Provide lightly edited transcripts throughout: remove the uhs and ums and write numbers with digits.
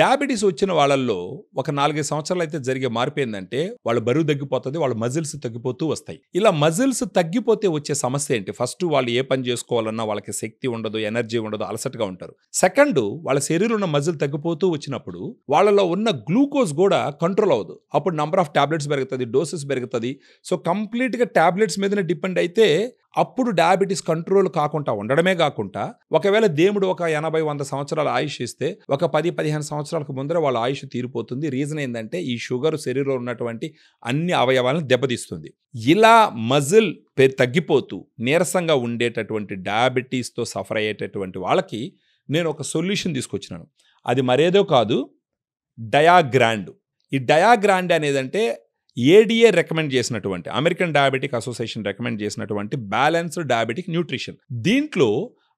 Diabetes వచ్చిన వాళ్ళల్లో ఒక 4-5 సంవత్సరాలు జరిగే మార్పు ఏందంటే వాళ్ళ బరువు తగ్గిపోతుంది, వాళ్ళ మజిల్స్ తగ్గిపోతూ వస్తాయి. ఇలా మజిల్స్ తగ్గిపోతే వచ్చే సమస్య ఏంటి? ఫస్ట్ వాళ్ళు ఏ పని చేసుకోవాలన్నా వాళ్ళకి శక్తి ఉండదు, ఎనర్జీ ఉండదు, అలసటగా ఉంటారు. సెకండ్, వాళ్ళ శరీరంలో ఉన్న మజిల్ తగ్గిపోతూ వచ్చినప్పుడు వాళ్ళలో ఉన్న గ్లూకోజ్ కూడా కంట్రోల్ అవ్వదు. అప్పుడు నంబర్ ఆఫ్ టాబ్లెట్స్ పెరుగుతుంది, డోసెస్ పెరుగుతుంది. సో కంప్లీట్గా టాబ్లెట్స్ మీదనే డిపెండ్ అయితే అప్పుడు డయాబెటీస్ కంట్రోల్ కాకుండా ఉండడమే కాకుండా, ఒకవేళ దేవుడు ఒక 80-100 సంవత్సరాల ఆయుష్ ఇస్తే ఒక 10-15 సంవత్సరాలకు ముందర వాళ్ళ ఆయుష్ తీరిపోతుంది. రీజన్ ఏంటంటే ఈ షుగర్ శరీరంలో ఉన్నటువంటి అన్ని అవయవాలను దెబ్బతీస్తుంది. ఇలా మజిల్ తగ్గిపోతూ నీరసంగా ఉండేటటువంటి డయాబెటీస్తో సఫర్ అయ్యేటటువంటి వాళ్ళకి నేను ఒక సొల్యూషన్ తీసుకొచ్చినాను. అది మరేదో కాదు, డయాగ్రాండ్. ఈ డయాగ్రాండ్ అనేదంటే ఏడిఏ రికమెండ్ చేసినటువంటి, అమెరికన్ డయాబెటిక్ అసోసియేషన్ రికమెండ్ చేసినటువంటి బ్యాలెన్స్డ్ డయాబెటిక్ న్యూట్రిషన్. దీంట్లో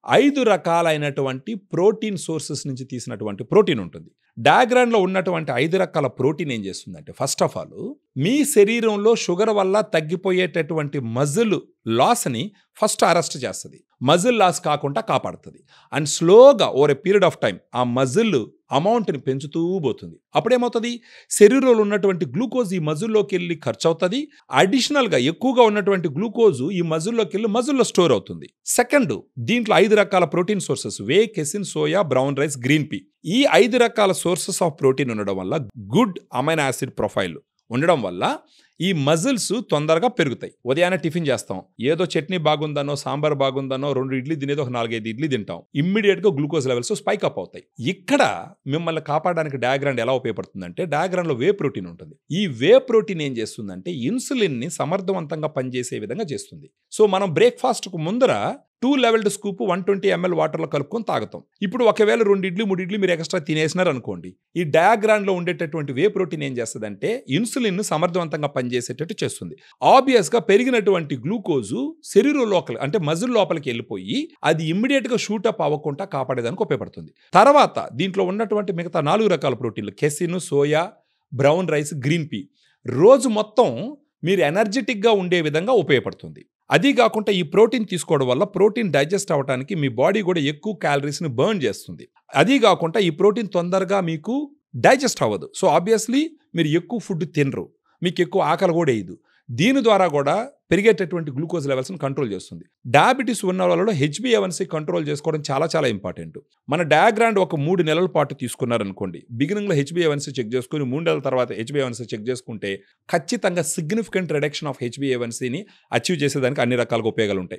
5 రకాలైనటువంటి ప్రోటీన్ సోర్సెస్ నుంచి తీసినటువంటి ప్రోటీన్ ఉంటుంది. డయాగ్రామ్లో ఉన్నటువంటి 5 రకాల ప్రోటీన్ ఏం చేస్తుందంటే, ఫస్ట్ ఆఫ్ ఆల్ మీ శరీరంలో షుగర్ వల్ల తగ్గిపోయేటటువంటి మజిల్ లాస్ని ఫస్ట్ అరెస్ట్ చేస్తుంది, మజిల్ లాస్ కాకుండా కాపాడుతుంది. అండ్ స్లోగా over a period of time ఆ మజిల్ అమౌంట్ని పెంచుతూ పోతుంది. అప్పుడేమవుతుంది, శరీరంలో ఉన్నటువంటి గ్లూకోజ్ ఈ మజిల్లోకి వెళ్ళి ఖర్చు అవుతుంది. అడిషనల్గా ఎక్కువగా ఉన్నటువంటి గ్లూకోజ్ ఈ మజిల్లోకి వెళ్ళి మజిల్లో స్టోర్ అవుతుంది. సెకండ్, దీంట్లో 5 రకాల protein sources, whey, casein, soya, brown rice, green pea. ఈ 5 రకాల సోర్సెస్ ఆఫ్ ప్రోటీన్ ఉండడం వల్ల, గుడ్ అమైనో యాసిడ్ ప్రొఫైల్ ఉండడం వల్ల ఈ మజిల్స్ తొందరగా పెరుగుతాయి. ఉదయాన్నే టిఫిన్ చేస్తాం, ఏదో చట్నీ బాగుందనో, సాంబార్ బాగుందనో 2 ఇడ్లీ తినేది ఒక 4-5 ఇడ్లీ తింటాం, ఇమ్మీడియట్గా గ్లూకోజ్ లెవెల్స్ స్పైక్ అప్ అవుతాయి. ఇక్కడ మిమ్మల్ని కాపాడడానికి డయాగ్రామ్ ఎలా ఉపయోగపడుతుందంటే, డయాగ్రామ్లో వే ప్రోటీన్ ఉంటుంది. ఈ వే ప్రోటీన్ ఏం చేస్తుందంటే ఇన్సులిన్ని సమర్థవంతంగా పనిచేసే విధంగా చేస్తుంది. సో మనం బ్రేక్ఫాస్ట్కు ముందర 2 లెవెల్డ్ స్కూప్ 120 ml వాటర్లో కలుపుకొని తాగుతాం. ఇప్పుడు ఒకవేళ 2 ఇడ్లీ 3 ఇడ్లీ మీరు ఎక్స్ట్రా తినేసినారు అనుకోండి, ఈ డయాగ్రామ్లో ఉండేటటువంటి వే ప్రోటీన్ ఏం చేస్తుందంటే ఇన్సులిన్ సమర్థవంతంగా పనిచేసేటట్టు చేస్తుంది. ఆబ్వియస్గా పెరిగినటువంటి గ్లూకోజు శరీరం లోపల అంటే మజిల్ లోపలికి వెళ్ళిపోయి అది ఇమ్మీడియట్గా షూటప్ అవ్వకుండా కాపాడేదానికి ఉపయోగపడుతుంది. తర్వాత దీంట్లో ఉన్నటువంటి మిగతా 4 రకాల ప్రోటీన్లు, casein, soya, brown rice, green P, రోజు మొత్తం మీరు ఎనర్జెటిక్గా ఉండే విధంగా ఉపయోగపడుతుంది. అది కాకుండా ఈ ప్రోటీన్ తీసుకోవడం వల్ల ప్రోటీన్ డైజెస్ట్ అవ్వడానికి మీ బాడీ కూడా ఎక్కువ క్యాలరీస్ని బర్న్ చేస్తుంది. అది కాకుండా ఈ ప్రోటీన్ తొందరగా మీకు డైజెస్ట్ అవ్వదు. సో ఆబ్వియస్లీ మీరు ఎక్కువ ఫుడ్ తినరు, మీకు ఎక్కువ ఆకలి కూడా వేయదు. దీని ద్వారా కూడా పెరిగేటటువంటి గ్లూకోజ్ లెవెల్స్ని కంట్రోల్ చేస్తుంది. డయాబెటీస్ ఉన్న వాళ్ళలో HbA1c కంట్రోల్ చేసుకోవడం చాలా చాలా ఇంపార్టెంట్. మన డయాగ్రామ్ ఒక 3 నెలల పాటు తీసుకున్నారనుకోండి, బిగినింగ్లో HbA1c చెక్ చేసుకుని 3 నెలల తర్వాత HbA1c చెక్ చేసుకుంటే ఖచ్చితంగా సిగ్నిఫికెంట్ రిడక్షన్ ఆఫ్ HbA1cని అచీవ్ చేసేదానికి అన్ని రకాలుగా ఉపయోగాలు ఉంటాయి.